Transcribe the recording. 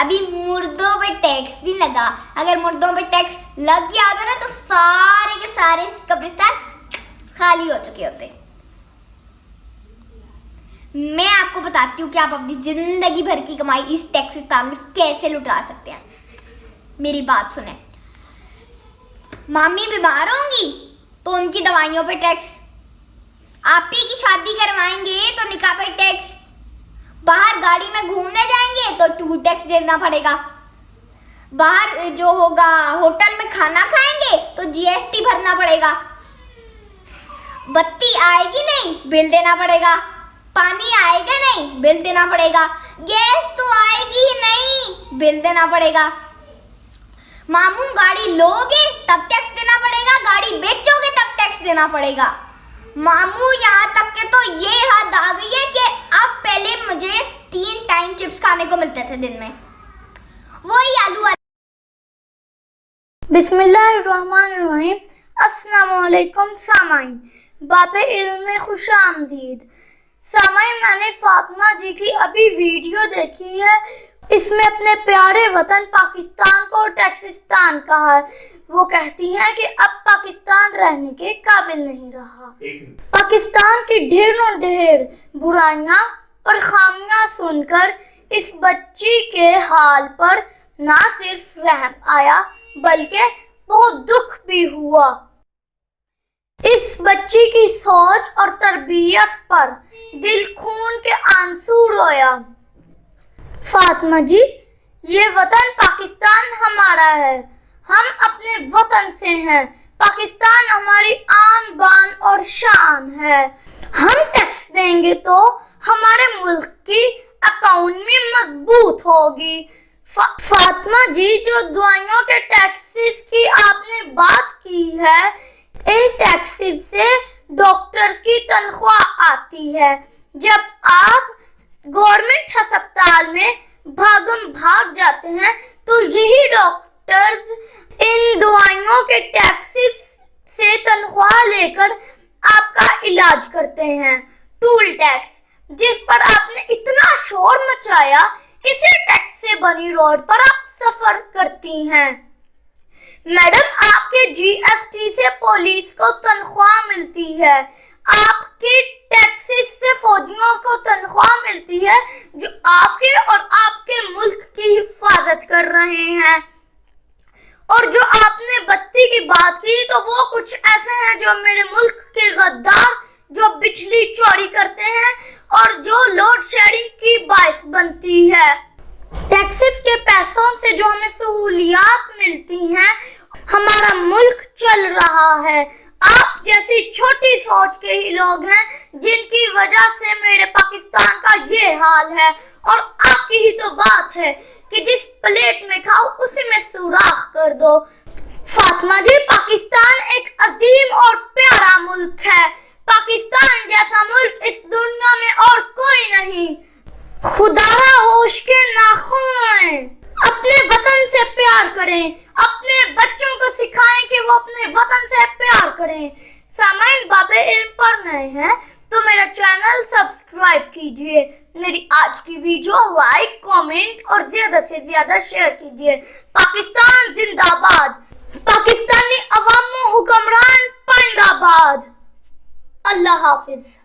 ابھی مردوں پہ ٹیکس نہیں لگا. اگر مردوں پہ ٹیکس لگ گیا ہوتا نا تو سارے کے سارے قبرستان خالی ہو چکے ہوتے. میں آپ کو بتاتی ہوں کہ آپ اپنی زندگی بھر کی کمائی اس ٹیکسستان میں کیسے لٹا سکتے ہیں. میری بات سنیں. مامی بیمار ہوں گی تو ان کی دوائیوں پہ ٹیکس. آپی کی شادی کروائیں گے تو نکاح پہ ٹیکس. باہر گاڑی میں گھومنے جائیں گے تو ٹول ٹیکس دینا پڑے گا. باہر جو ہوگا ہوٹل میں کھانا کھائیں گے تو GST بھرنا پڑے گا. بتی آئے گی نہیں, بل دینا پڑے گا. پانی آئے گا نہیں, بل دینا پڑے گا. گیس تو آئے گی ہی نہیں, بل دینا پڑے گا. ماموں گاڑی لوگے تب ٹیکس دینا پڑے گا, گاڑی بیچو گے تب ٹیکس دینا پڑے گا. ماموں یہاں تک کہ تو یہ حد آ گئی ہے کہ اب پہلے مجھے 3 ٹائم چپس کھانے کو ملتے تھے دن میں, وہی آلو والے. بسم اللہ الرحمن الرحیم. السلام علیکم سامعین, باب علم میں خوش آمدید. سامعین, میں نے فاطمہ جی کی ابھی ویڈیو دیکھی ہے. اس میں اپنے پیارے وطن پاکستان کو ٹیکسستان کہا ہے. وہ کہتی ہیں کہ اب پاکستان رہنے کے قابل نہیں رہا. پاکستان کی ڈھیروں ڈھیر برائیاں اور خامیاں سن کر اس بچی کے حال پر نہ صرف رحم آیا بلکہ بہت دکھ بھی ہوا. اس بچی کی سوچ اور تربیت پر دل خون کے آنسو رویا. فاطمہ جی, یہ وطن پاکستان ہمارا ہے. ہم اپنے وطن سے ہیں. پاکستان ہماری آن بان اور شان ہے. ہم ٹیکس دیں گے تو ہمارے ملک کی اکانومی مضبوط ہوگی. فاطمہ جی, جو دوائیوں کے ٹیکسز کی آپ نے بات کی ہے, ان ٹیکسز سے ڈاکٹرز کی تنخواہ آتی ہے. جب آپ گورنمنٹ ہسپتال میں بھاگم بھاگ جاتے ہیں تو یہی ڈاکٹرز ان دوائیوں کے ٹیکسز سے تنخواہ لے کر آپ کا علاج کرتے ہیں. ٹول ٹیکس جس پر آپ نے اتنا شور مچایا, اسی ٹیکس سے بنی روڈ پر آپ سفر کرتی ہیں. میڈم, آپ کے GST سے پولیس کو تنخواہ ملتی ہے. آپ کی ٹیکسز سے فوجیوں کو تنخواہ ملتی ہے جو آپ کے اور آپ کے ملک کی حفاظت کر رہے ہیں. اور جو آپ نے بتی کی بات کی تو وہ کچھ ایسے ہیں جو میرے ملک کے غدار, جو بجلی چوری کرتے ہیں اور جو لوڈ شیڈنگ کی باعث بنتی ہے. ٹیکسز کے پیسوں سے جو ہمیں سہولیات ملتی ہیں, ہمارا ملک چل رہا ہے. آپ جیسی چھوٹی سوچ کے ہی لوگ ہیں جن کی وجہ سے میرے پاکستان کا یہ حال ہے. اور آپ کی ہی تو بات ہے کہ جس پلیٹ میں کھاؤ اسی میں سوراخ کر دو. فاطمہ جی, پاکستان ایک عظیم اور پیارا ملک ہے. پاکستان جیسا ملک اس دنیا میں اور کوئی نہیں. خدا را ہوش کے نہ کھوئیں. اپنے وطن سے پیار کریں. اپنے بچوں کو سکھائیں کہ وہ اپنے وطن سے پیار کریں. سامعین, باب علم پر نئے ہیں تو میرا چینل سبسکرائب کیجئے. میری آج کی ویڈیو لائک, کامنٹ اور زیادہ سے زیادہ شیئر کیجئے. پاکستان زندہ باد. پاکستانی عوام و حکمران پائندہ باد. اللہ حافظ.